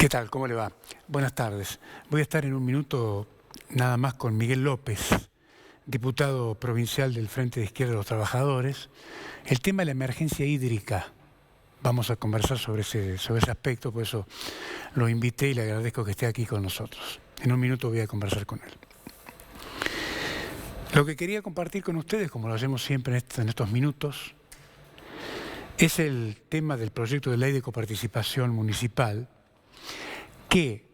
¿Qué tal? ¿Cómo le va? Buenas tardes. Voy a estar en un minuto nada más con Miguel López, diputado provincial del Frente de Izquierda de los Trabajadores. El tema de la emergencia hídrica. Vamos a conversar sobre ese aspecto, por eso lo invité y le agradezco que esté aquí con nosotros. En un minuto voy a conversar con él. Lo que quería compartir con ustedes, como lo hacemos siempre en estos minutos, es el tema del proyecto de ley de coparticipación municipal, que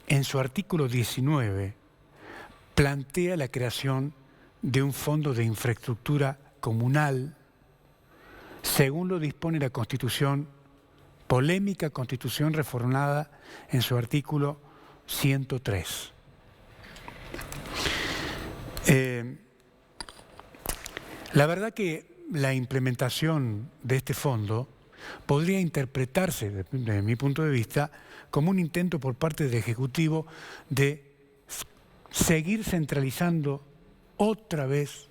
en su artículo 19 plantea la creación de un fondo de infraestructura comunal, según lo dispone la Constitución, polémica Constitución reformada en su artículo 103. La verdad que la implementación de este fondo podría interpretarse, desde mi punto de vista, como un intento por parte del Ejecutivo de seguir centralizando otra vez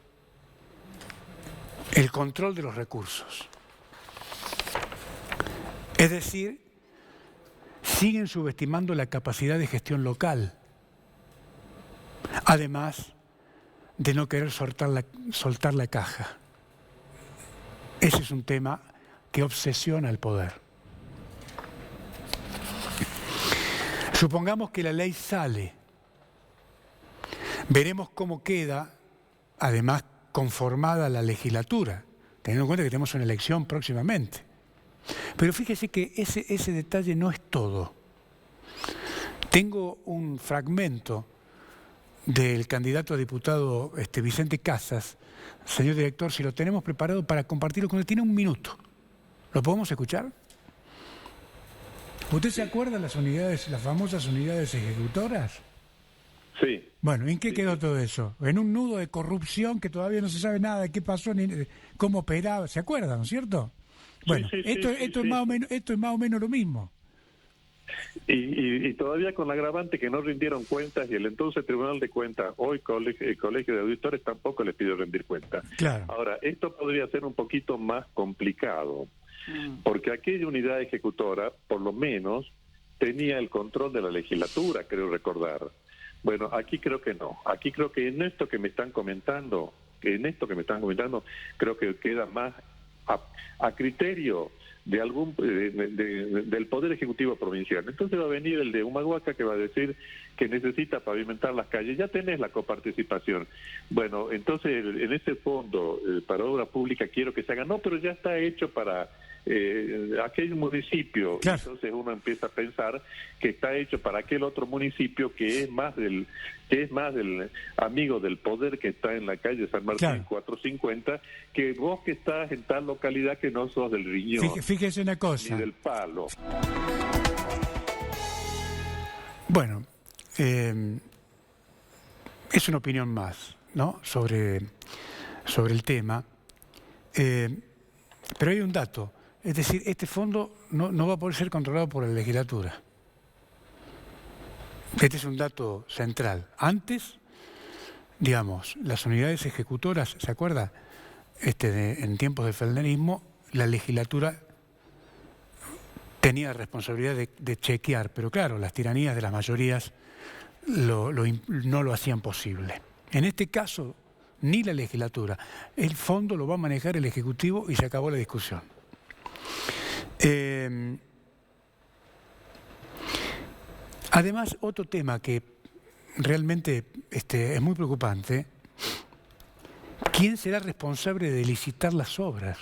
el control de los recursos. Es decir, siguen subestimando la capacidad de gestión local, además de no querer soltar la caja. Ese es un tema que obsesiona al poder. Supongamos que la ley sale. Veremos cómo queda, además, conformada la legislatura, teniendo en cuenta que tenemos una elección próximamente. Pero fíjese que ese detalle no es todo. Tengo un fragmento del candidato a diputado Vicente Casas. Señor director, si lo tenemos preparado para compartirlo con él, tiene un minuto. ¿Lo podemos escuchar? ¿Usted se acuerda de las famosas unidades ejecutoras? Sí. Bueno, ¿en qué quedó todo eso? En un nudo de corrupción que todavía no se sabe nada de qué pasó ni cómo operaba. ¿Se acuerdan, no es cierto? Bueno, esto es más o menos lo mismo. Y todavía con la agravante que no rindieron cuentas, y el entonces Tribunal de Cuentas, hoy el Colegio de Auditores, tampoco les pidió rendir cuentas. Claro. Ahora, esto podría ser un poquito más complicado, porque aquella unidad ejecutora, por lo menos, tenía el control de la legislatura, creo recordar. Bueno, aquí creo que no. Aquí creo que en esto que me están comentando, creo que queda más a criterio de del Poder Ejecutivo Provincial. Entonces va a venir el de Humahuaca, que va a decir que necesita pavimentar las calles. Ya tenés la coparticipación. Bueno, entonces en ese fondo para obra pública quiero que se haga. No, pero ya está hecho para aquel municipio. Claro. Entonces uno empieza a pensar que está hecho para aquel otro municipio que es más del amigo del poder, que está en la calle San Martín, claro, 450, que vos que estás en tal localidad que no sos del riñón. Fíjese una cosa. Ni del palo. Bueno, es una opinión más, ¿no?, sobre el tema. Pero hay un dato. Es decir, este fondo no va a poder ser controlado por la legislatura. Este es un dato central. Antes, digamos, las unidades ejecutoras, ¿se acuerda? En tiempos del feudalismo, la legislatura tenía responsabilidad de chequear, pero claro, las tiranías de las mayorías no lo hacían posible. En este caso, ni la legislatura. El fondo lo va a manejar el Ejecutivo y se acabó la discusión. Además, otro tema que realmente es muy preocupante: ¿quién será responsable de licitar las obras?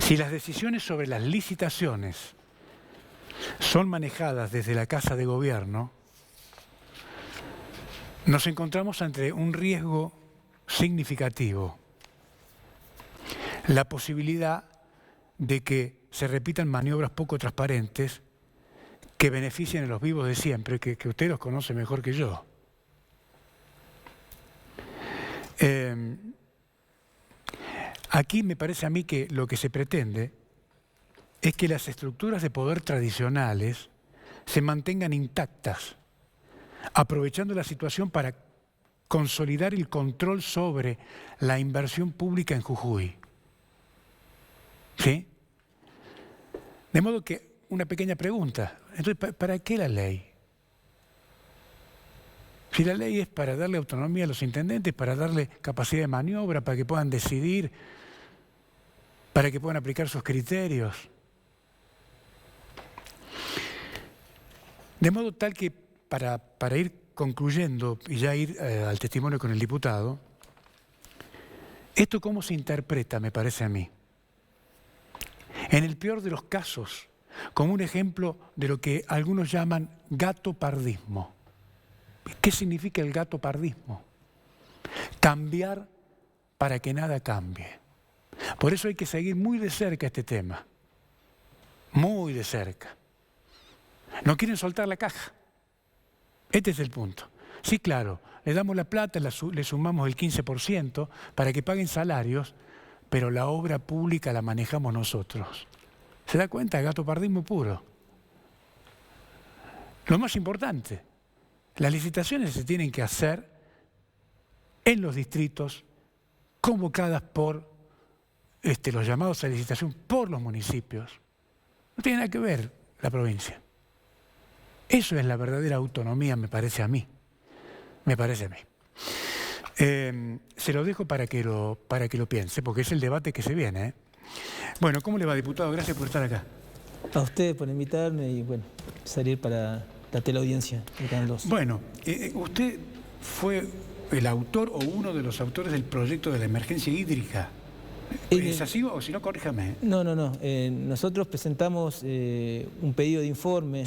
Si las decisiones sobre las licitaciones son manejadas desde la Casa de Gobierno, nos encontramos ante un riesgo significativo: la posibilidad de que se repitan maniobras poco transparentes que beneficien a los vivos de siempre, que usted los conoce mejor que yo. Aquí me parece a mí que lo que se pretende es que las estructuras de poder tradicionales se mantengan intactas, aprovechando la situación para consolidar el control sobre la inversión pública en Jujuy. ¿Sí? De modo que una pequeña pregunta. Entonces, ¿para qué la ley? Si la ley es para darle autonomía a los intendentes, para darle capacidad de maniobra, para que puedan decidir, para que puedan aplicar sus criterios. De modo tal que, para ir concluyendo y ya ir al testimonio con el diputado, ¿esto cómo se interpreta, me parece a mí? En el peor de los casos, como un ejemplo de lo que algunos llaman gatopardismo. ¿Qué significa el gatopardismo? Cambiar para que nada cambie. Por eso hay que seguir muy de cerca este tema. Muy de cerca. No quieren soltar la caja. Este es el punto. Sí, claro, le damos la plata, le sumamos el 15% para que paguen salarios, pero la obra pública la manejamos nosotros. ¿Se da cuenta? Gatopardismo puro. Lo más importante, las licitaciones se tienen que hacer en los distritos convocadas por los llamados a licitación por los municipios. No tiene nada que ver la provincia. Eso es la verdadera autonomía, me parece a mí. Me parece a mí. Se lo dejo para que lo piense, porque es el debate que se viene, ¿eh? Bueno, ¿cómo le va, diputado? Gracias por estar acá. A usted por invitarme y, bueno, salir para la teleaudiencia de Canal 2. Bueno, usted fue el autor o uno de los autores del proyecto de la emergencia hídrica. ¿Es así o si no, corríjame? No. Nosotros presentamos un pedido de informe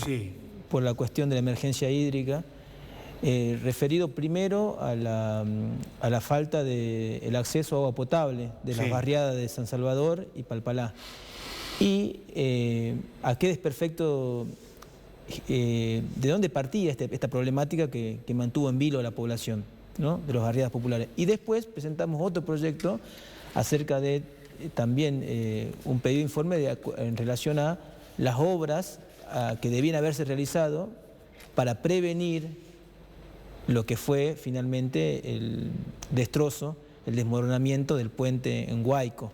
por la cuestión de la emergencia hídrica, referido primero a la falta del acceso a agua potable de las barriadas de San Salvador y Palpalá. Y a qué desperfecto, de dónde partía esta problemática que mantuvo en vilo a la población, ¿no?, de las barriadas populares. Y después presentamos otro proyecto acerca de también un pedido de informe en relación a las obras que debían haberse realizado para prevenir lo que fue finalmente el destrozo, el desmoronamiento del puente en Huayco.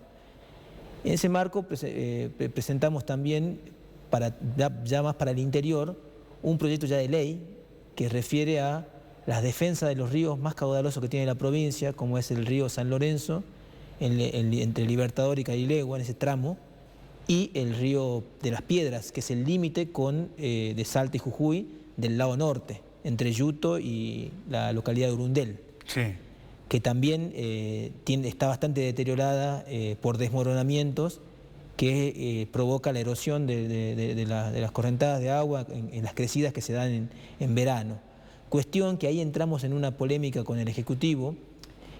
En ese marco presentamos también, ya más para el interior, un proyecto ya de ley que refiere a las defensas de los ríos más caudalosos que tiene la provincia, como es el río San Lorenzo, entre Libertador y Carilegua, en ese tramo, y el río de las Piedras, que es el límite de Salta y Jujuy del lado norte, entre Yuto y la localidad de Urundel, que también está bastante deteriorada por desmoronamientos que provoca la erosión de las correntadas de agua en las crecidas que se dan en verano. Cuestión que ahí entramos en una polémica con el Ejecutivo,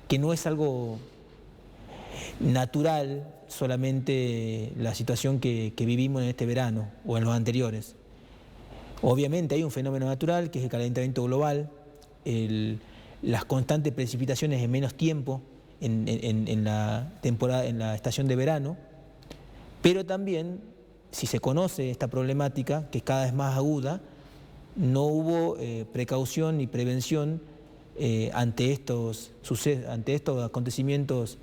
que no es algo natural solamente la situación que vivimos en este verano o en los anteriores. Obviamente hay un fenómeno natural que es el calentamiento global, las constantes precipitaciones en menos tiempo en la temporada, en la estación de verano, pero también, si se conoce esta problemática, que es cada vez más aguda, no hubo precaución ni prevención ante estos acontecimientos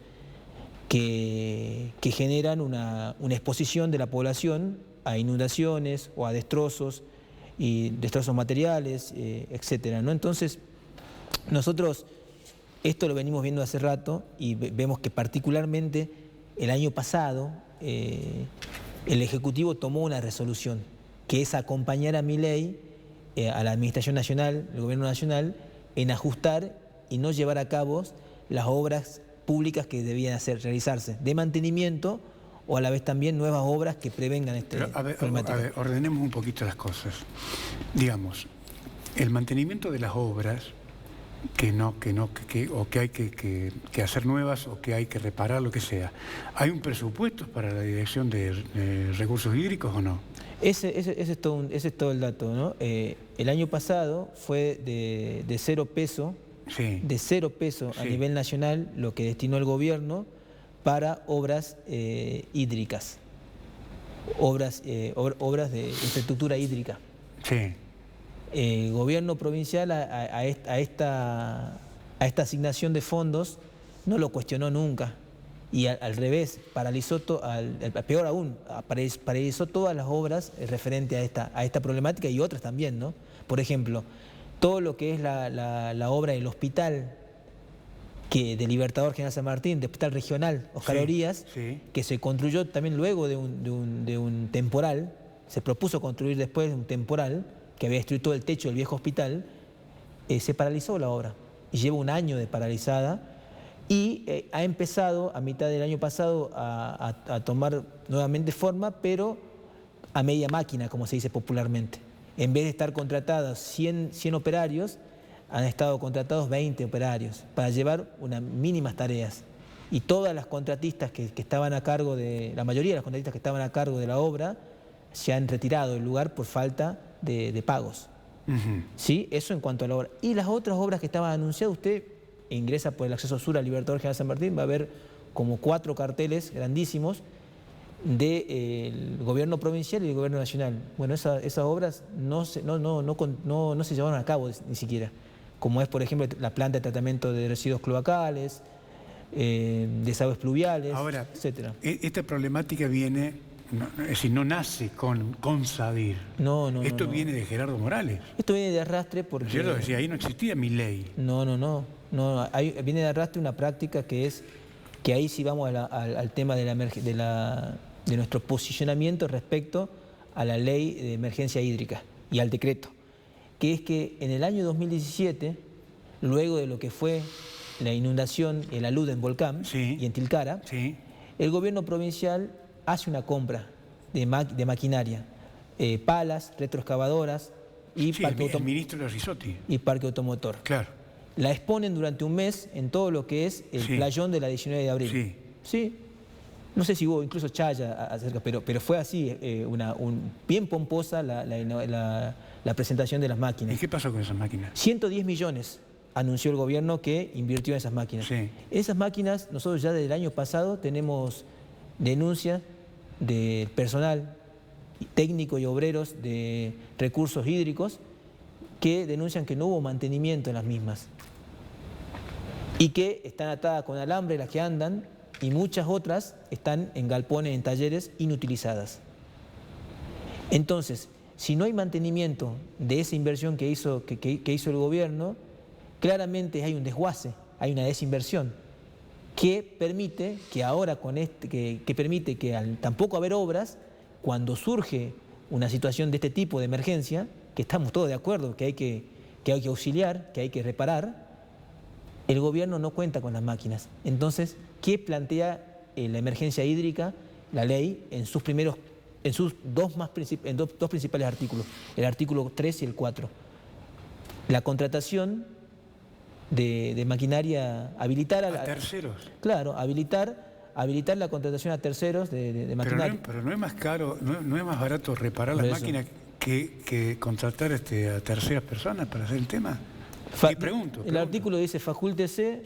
que generan una exposición de la población a inundaciones o a destrozos y destrozos materiales, etcétera, ¿no? Entonces, nosotros esto lo venimos viendo hace rato y vemos que particularmente el año pasado el Ejecutivo tomó una resolución que es acompañar a Milei, a la Administración Nacional, el Gobierno Nacional, en ajustar y no llevar a cabo las obras públicas que debían realizarse de mantenimiento o a la vez también nuevas obras que prevengan problemática. A ver, ordenemos un poquito las cosas. Digamos, el mantenimiento de las obras o que hay que hacer nuevas o que hay que reparar, lo que sea. ¿Hay un presupuesto para la Dirección de Recursos Hídricos o no? Ese es todo el dato, ¿no? El año pasado fue de 0 peso, a nivel nacional lo que destinó el gobierno para obras hídricas, obras de infraestructura hídrica. Sí. El gobierno provincial a esta asignación de fondos no lo cuestionó nunca. y al revés, peor aún, paralizó todas las obras referentes a esta problemática y otras también, ¿no? Por ejemplo, todo lo que es la obra del hospital de Libertador General San Martín, de hospital regional Oscar Orías, que se construyó también luego de un temporal, se propuso construir después de un temporal que había destruido todo el techo del viejo hospital, se paralizó la obra y lleva un año de paralizada. Y ha empezado a mitad del año pasado a tomar nuevamente forma, pero a media máquina, como se dice popularmente. En vez de estar contratados 100 operarios, han estado contratados 20 operarios para llevar unas mínimas tareas. Y todas las contratistas que estaban a cargo la mayoría de las contratistas que estaban a cargo de la obra, se han retirado del lugar por falta de pagos. ¿Sí? Eso en cuanto a la obra. Y las otras obras que estaban anunciadas, usted ingresa por el acceso sur al Libertador General San Martín, va a ver como 4 carteles grandísimos del gobierno provincial y del gobierno nacional. Bueno, esas obras no se llevaron a cabo ni siquiera, como es, por ejemplo, la planta de tratamiento de residuos cloacales, desagües pluviales, ahora, etcétera. Esta problemática viene, es decir, no nace con Sadir. Esto viene de Gerardo Morales. Esto viene de arrastre porque... ¿Es cierto? Es decir, ahí no existía Milei. No, viene de arrastre una práctica que ahí sí vamos al tema de nuestro posicionamiento respecto a la ley de emergencia hídrica y al decreto, que es que en el año 2017, luego de lo que fue la inundación, el alud en Volcán y en Tilcara, el gobierno provincial hace una compra de maquinaria, palas, retroexcavadoras y el ministro Risotti. Y parque automotor. Claro. La exponen durante un mes en todo lo que es el playón de la 19 de abril. Sí. No sé si hubo incluso chaya acerca, pero fue así, bien pomposa la presentación de las máquinas. ¿Y qué pasó con esas máquinas? 110 millones anunció el gobierno que invirtió en esas máquinas. Esas máquinas, nosotros ya desde el año pasado tenemos denuncias de personal técnico y obreros de recursos hídricos que denuncian que no hubo mantenimiento en las mismas y que están atadas con alambre las que andan y muchas otras están en galpones, en talleres inutilizadas. Entonces, si no hay mantenimiento de esa inversión que hizo el gobierno, claramente hay un desguace, hay una desinversión que permite que ahora permite que al tampoco haber obras, cuando surge una situación de este tipo de emergencia, que estamos todos de acuerdo que hay que auxiliar, que hay que reparar, el gobierno no cuenta con las máquinas. Entonces, ¿qué plantea la emergencia hídrica, la ley, en sus dos principales artículos? El artículo 3 y el 4. La contratación de maquinaria, habilitar a terceros. Claro, habilitar la contratación a terceros de maquinaria. Pero no es más caro, no es más barato reparar las máquinas que contratar a terceras personas para hacer el tema. Pregunto. El artículo dice: facúltese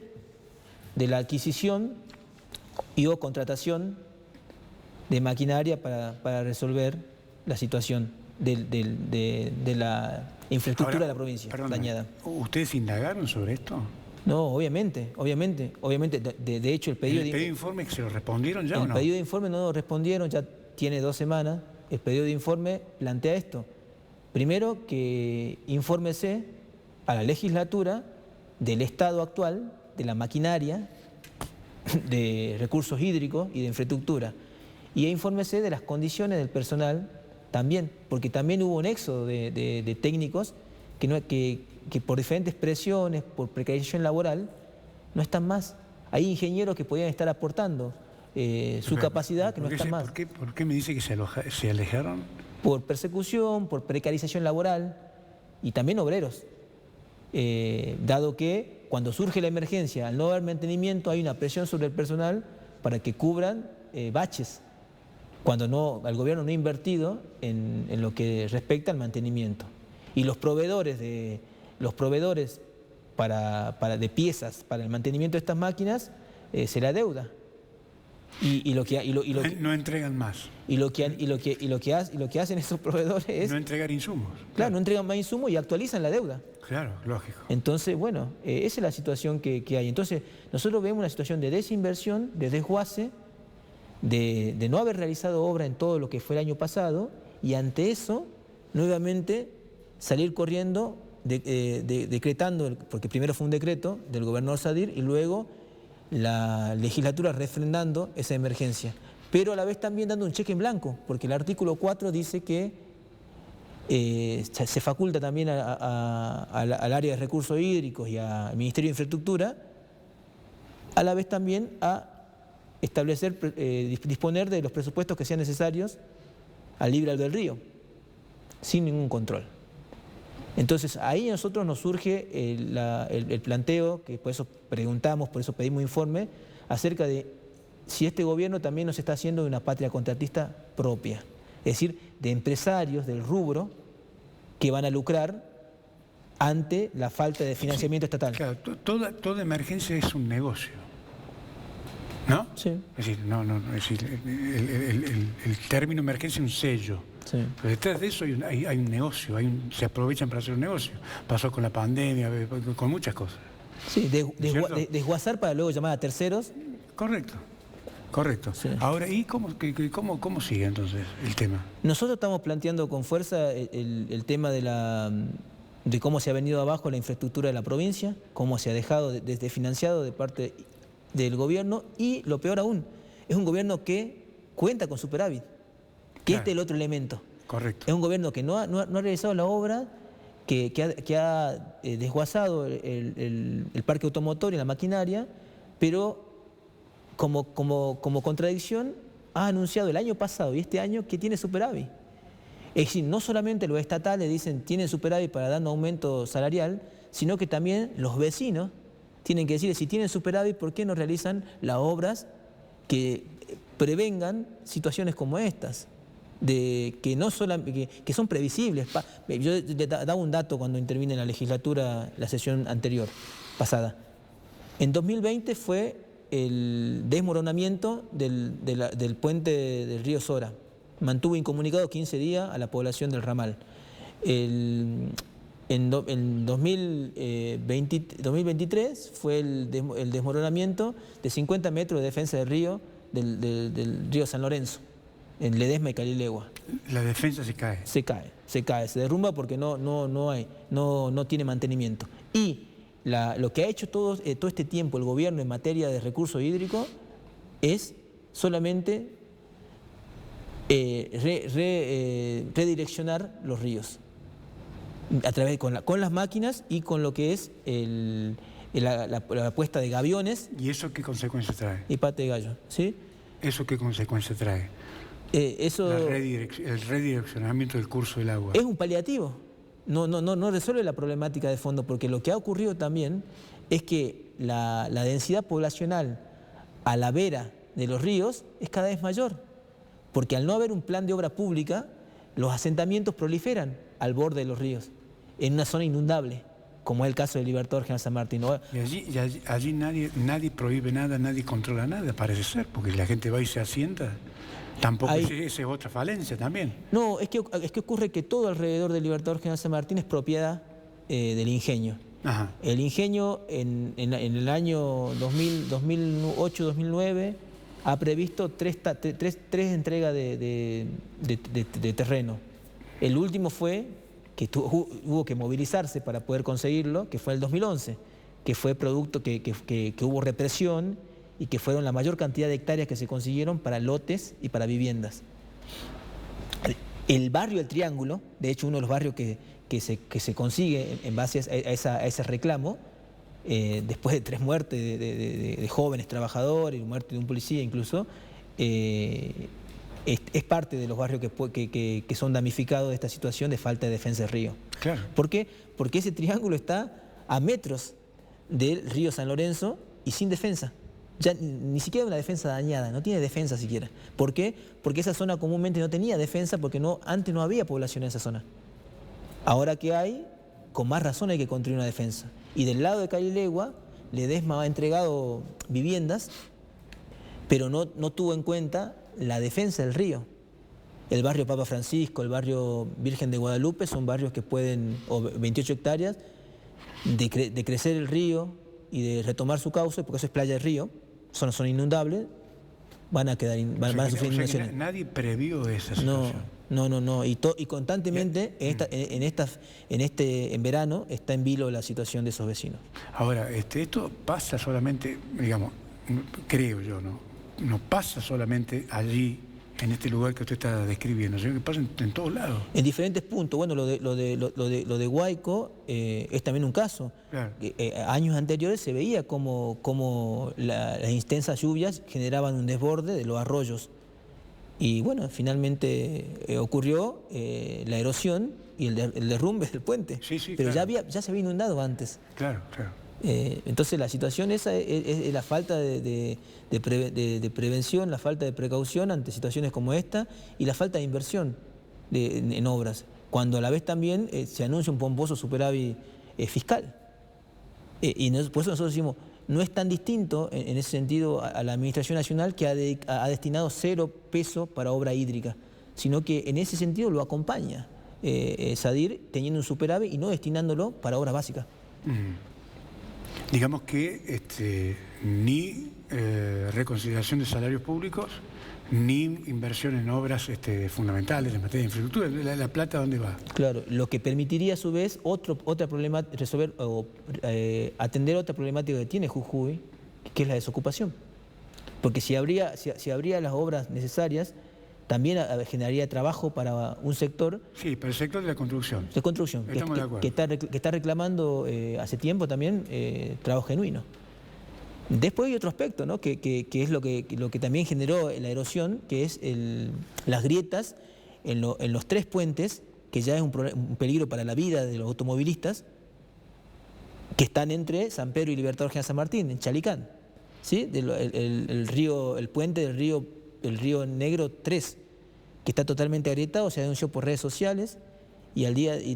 de la adquisición y o contratación de maquinaria para resolver la situación de la infraestructura de la provincia dañada. ¿Ustedes indagaron sobre esto? No, obviamente. De hecho, el pedido de informe se lo respondieron ya o no? El pedido de informe no lo respondieron, ya tiene 2 semanas. El pedido de informe plantea esto. Primero, que infórmese a la legislatura del estado actual de la maquinaria, de recursos hídricos y de infraestructura. Y infórmese de las condiciones del personal también, porque también hubo un éxodo de técnicos que por diferentes presiones, por precarización laboral, no están más. Hay ingenieros que podían estar aportando su capacidad, que no están más. ¿Por qué me dice que se alejaron? Por persecución, por precarización laboral y también obreros. Dado que cuando surge la emergencia, al no haber mantenimiento, hay una presión sobre el personal para que cubran baches, cuando el gobierno no ha invertido en lo que respecta al mantenimiento. Y los proveedores de piezas para el mantenimiento de estas máquinas se le adeuda. No entregan más. Y lo que hacen esos proveedores es... No entregar insumos. Claro, no entregan más insumos y actualizan la deuda. Claro, lógico. Entonces, bueno, esa es la situación que hay. Entonces, nosotros vemos una situación de desinversión, de desguace, de no haber realizado obra en todo lo que fue el año pasado, y ante eso, nuevamente, salir corriendo, decretando, porque primero fue un decreto del gobernador Sadir y luego la legislatura refrendando esa emergencia, pero a la vez también dando un cheque en blanco, porque el artículo 4 dice que se faculta también al área de recursos hídricos y al Ministerio de Infraestructura, a la vez también a establecer, disponer de los presupuestos que sean necesarios al libre albedrío del río, sin ningún control. Entonces ahí a nosotros nos surge el planteo, que por eso preguntamos, por eso pedimos informe, acerca de si este gobierno también nos está haciendo de una patria contratista propia, es decir, de empresarios del rubro que van a lucrar ante la falta de financiamiento estatal. Claro, toda emergencia es un negocio, ¿no? Sí. Es decir, es decir, el término emergencia es un sello. Sí. Pero detrás de eso hay un negocio, se aprovechan para hacer un negocio. Pasó con la pandemia, con muchas cosas. Sí, desguazar para luego llamar a terceros. Correcto. Sí. Ahora, ¿y cómo sigue entonces el tema? Nosotros estamos planteando con fuerza el tema de cómo se ha venido abajo la infraestructura de la provincia, cómo se ha dejado desfinanciado de parte del gobierno, y lo peor aún, es un gobierno que cuenta con superávit. Que este es el otro elemento. Correcto. Es un gobierno que no ha realizado la obra, que ha desguazado el parque automotor y la maquinaria, pero como contradicción ha anunciado el año pasado y este año que tiene superávit. Es decir, no solamente los estatales dicen tienen superávit para dar un aumento salarial, sino que también los vecinos tienen que decir, si tienen superávit, ¿por qué no realizan las obras que prevengan situaciones como estas? Que son previsibles. Yo daba un dato cuando intervine en la legislatura, la sesión anterior, pasada. En 2020 fue el desmoronamiento del puente del río Sora. Mantuvo incomunicado 15 días a la población del ramal. En 2023 fue el desmoronamiento de 50 metros de defensa del río, del río San Lorenzo, en Ledesma y Calilegua. La defensa se cae. Se derrumba porque no tiene mantenimiento. Y lo que ha hecho todo este tiempo el gobierno en materia de recursos hídricos es solamente redireccionar los ríos a través con las máquinas y con lo que es la puesta de gaviones. ¿Y eso qué consecuencias trae? Y pate de gallo, ¿sí? ¿Eso qué consecuencias trae? El redireccionamiento del curso del agua. Es un paliativo. No resuelve la problemática de fondo, porque lo que ha ocurrido también es que la densidad poblacional a la vera de los ríos es cada vez mayor, porque al no haber un plan de obra pública, los asentamientos proliferan al borde de los ríos, en una zona inundable, como es el caso de Libertador General San Martín. Y allí nadie prohíbe nada, nadie controla nada, parece ser, porque la gente va y se asienta. Tampoco esa es otra falencia también. No, es que ocurre que todo alrededor del Libertador General San Martín es propiedad del ingenio. Ajá. El ingenio en el año 2008-2009 ha previsto tres entregas de terreno. El último fue que hubo que movilizarse para poder conseguirlo, que fue el 2011, que fue producto que hubo represión y que fueron la mayor cantidad de hectáreas que se consiguieron para lotes y para viviendas. El barrio El Triángulo, de hecho uno de los barrios que se consigue en base a ese reclamo, después de 3 muertes de jóvenes trabajadores, muerte de un policía incluso, es parte de los barrios que son damnificados de esta situación de falta de defensa del río. Claro. ¿Por qué? Porque ese triángulo está a metros del río San Lorenzo y sin defensa. Ya ni siquiera una defensa dañada, no tiene defensa siquiera. ¿Por qué? Porque esa zona comúnmente no tenía defensa, porque antes no había población en esa zona. Ahora que hay, con más razón hay que construir una defensa. Y del lado de Calilegua, Ledesma ha entregado viviendas, pero no tuvo en cuenta la defensa del río. El barrio Papa Francisco, el barrio Virgen de Guadalupe son barrios que pueden, o 28 hectáreas, de crecer el río y de retomar su cauce, porque eso es playa de río, son inundables, van a sufrir inundaciones. Nadie previó esa situación. No. Y constantemente en verano está en vilo la situación de esos vecinos. Ahora, esto pasa solamente, digamos, creo yo, no pasa solamente allí, en este lugar que usted está describiendo, sino que pasa en todos lados. En diferentes puntos. Bueno, lo de Guayco es también un caso. Claro. Años anteriores se veía cómo las intensas lluvias generaban un desborde de los arroyos. Y bueno, finalmente ocurrió la erosión y el derrumbe del puente. Sí, pero claro. ya se había inundado antes. Claro. Entonces la situación esa es la falta de prevención, la falta de precaución ante situaciones como esta y la falta de inversión en obras, cuando a la vez también se anuncia un pomposo superávit fiscal. Por eso nosotros decimos, no es tan distinto en ese sentido a la Administración Nacional, que ha destinado 0 pesos para obra hídrica, sino que en ese sentido lo acompaña Sadir teniendo un superávit y no destinándolo para obras básicas. Digamos que ni reconsideración de salarios públicos, ni inversión en obras fundamentales en materia de infraestructura. ¿La plata dónde va? Claro, lo que permitiría a su vez otra problemática, atender otra problemática que tiene Jujuy, que es la desocupación. Porque si habría las obras necesarias, también generaría trabajo para un sector. Sí, para el sector de la construcción. De construcción, Estamos de acuerdo. Que está reclamando hace tiempo también trabajo genuino. Después hay otro aspecto, ¿no? que es lo que también generó la erosión, que es las grietas en los 3 puentes, que ya es un peligro para la vida de los automovilistas, que están entre San Pedro y Libertador General San Martín, en Chalicán. ¿Sí? El puente del río Negro 3, que está totalmente agrietado, se denunció por redes sociales y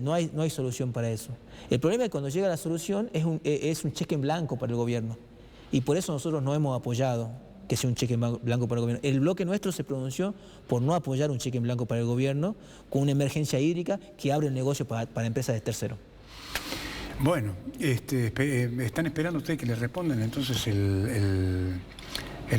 no hay solución para eso. El problema es que cuando llega la solución es un cheque en blanco para el gobierno. Y por eso nosotros no hemos apoyado que sea un cheque en blanco para el gobierno. El bloque nuestro se pronunció por no apoyar un cheque en blanco para el gobierno con una emergencia hídrica que abre el negocio para empresas de tercero. Bueno, están esperando ustedes que les respondan entonces el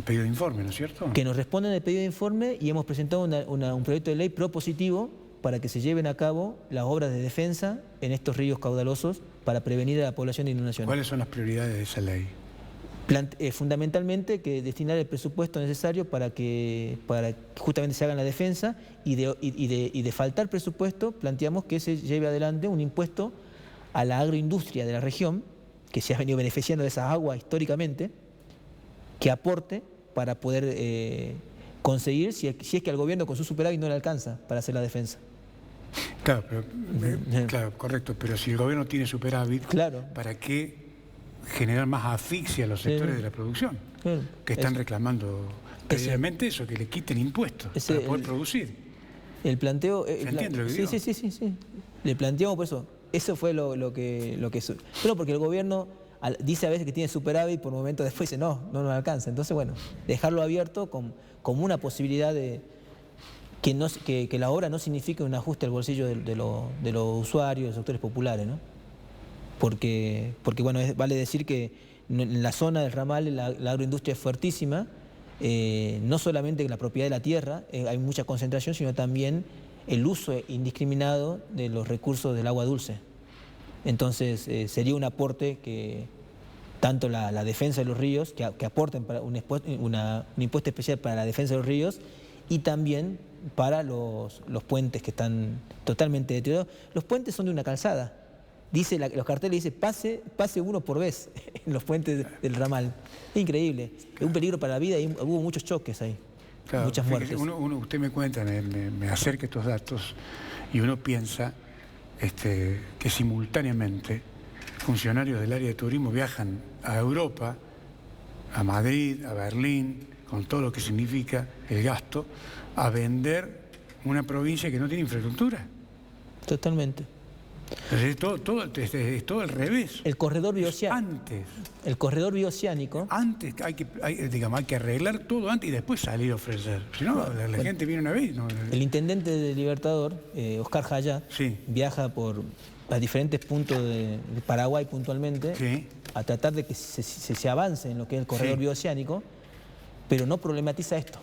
pedido de informe, ¿no es cierto? Que nos respondan el pedido de informe y hemos presentado un proyecto de ley propositivo para que se lleven a cabo las obras de defensa en estos ríos caudalosos para prevenir a la población de inundaciones. ¿Cuáles son las prioridades de esa ley? Fundamentalmente que destinar el presupuesto necesario para que justamente se haga la defensa y de faltar presupuesto planteamos que se lleve adelante un impuesto a la agroindustria de la región, que se ha venido beneficiando de esas aguas históricamente, que aporte para poder conseguir, si es que al gobierno con su superávit no le alcanza para hacer la defensa. Claro, claro, correcto, pero si el gobierno tiene superávit, claro, ¿para qué generar más asfixia a los sectores de la producción? Que están reclamando precisamente eso, que le quiten impuestos para poder producir. El planteo... ¿Se entiende lo que digo? Sí. Le planteamos por eso. Eso fue lo que... Pero porque el gobierno dice a veces que tiene superávit, por momentos después dice no nos alcanza. Entonces, bueno, dejarlo abierto como una posibilidad de que la obra no signifique un ajuste al bolsillo de los usuarios, de los sectores populares, ¿no? Porque bueno, vale decir que en la zona del ramal la agroindustria es fuertísima, no solamente en la propiedad de la tierra, hay mucha concentración, sino también el uso indiscriminado de los recursos del agua dulce. Entonces sería un aporte que tanto la defensa de los ríos, que aporten para un impuesto especial para la defensa de los ríos, y también para los puentes que están totalmente deteriorados. Los puentes son de una calzada. Los carteles dicen pase uno por vez en los puentes del ramal. Es increíble. Es un peligro para la vida y hubo muchos choques ahí. Claro, muchas muertes. Usted me cuenta, me acerca estos datos y uno piensa que simultáneamente funcionarios del área de turismo viajan a Europa, a Madrid, a Berlín, con todo lo que significa el gasto, a vender una provincia que no tiene infraestructura. Totalmente. Es todo al revés. El corredor bioceánico. Antes. El corredor bioceánico. Antes hay que arreglar todo antes y después salir a ofrecer. Si no, la gente viene una vez. No. El intendente de Libertador, Oscar Jayá, viaja por los diferentes puntos de Paraguay puntualmente a tratar de que se avance en lo que es el corredor bioceánico, pero no problematiza esto,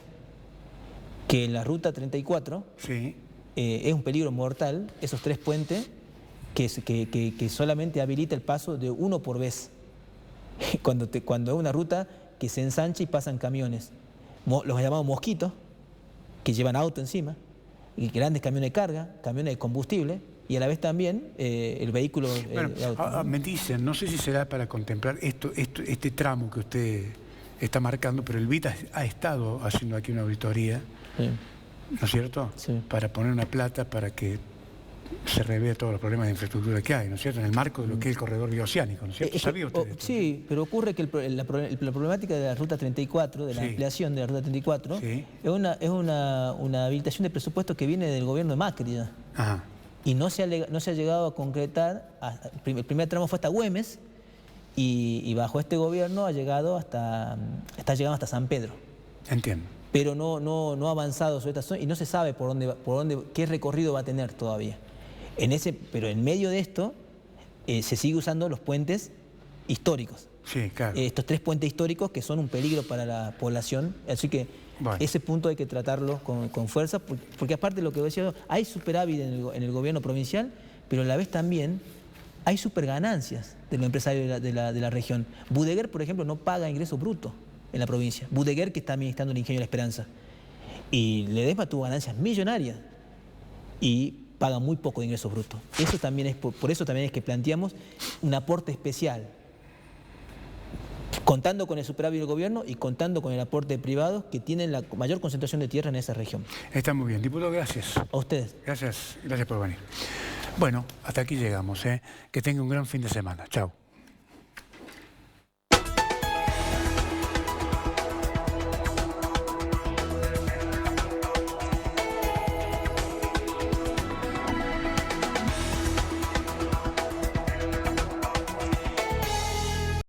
que en la ruta 34 es un peligro mortal, esos 3 puentes que solamente habilita el paso de uno por vez. Cuando es una ruta que se ensancha y pasan camiones, los llamamos mosquitos, que llevan auto encima, y grandes camiones de carga, camiones de combustible, y a la vez también el vehículo de auto. Me dicen, no sé si será para contemplar este tramo que usted está marcando, pero el BIT ha estado haciendo aquí una auditoría, ¿no es cierto? Sí. Para poner una plata para que se revea todos los problemas de infraestructura que hay, ¿no es cierto? En el marco de lo que es el corredor bioceánico, ¿no es cierto? ¿Sabía usted esto? Sí, pero ocurre que la problemática de la Ruta 34, de la ampliación de la Ruta 34, es una habilitación de presupuesto que viene del gobierno de Macri ya. Ajá. Y no se ha llegado a concretar. El primer tramo fue hasta Güemes y bajo este gobierno está llegando hasta San Pedro. Entiendo. Pero no ha avanzado sobre esta zona y no se sabe qué recorrido va a tener todavía. Pero en medio de esto se sigue usando los puentes históricos. Sí, claro. Estos 3 puentes históricos que son un peligro para la población. Así que ese punto hay que tratarlo con fuerza, porque aparte de lo que decía, hay superávit en el gobierno provincial, pero a la vez también hay superganancias de los empresarios de la región. Budeguer, por ejemplo, no paga ingreso bruto en la provincia. Budeguer, que está administrando el Ingenio de la Esperanza. Y Ledesma tuvo ganancias millonarias y paga muy poco de ingresos brutos. Eso también por eso también es que planteamos un aporte especial, contando con el superávit del gobierno y contando con el aporte de privados que tienen la mayor concentración de tierra en esa región. Está muy bien. Diputado, gracias. A ustedes. Gracias por venir. Bueno, hasta aquí llegamos. Que tenga un gran fin de semana. Chao.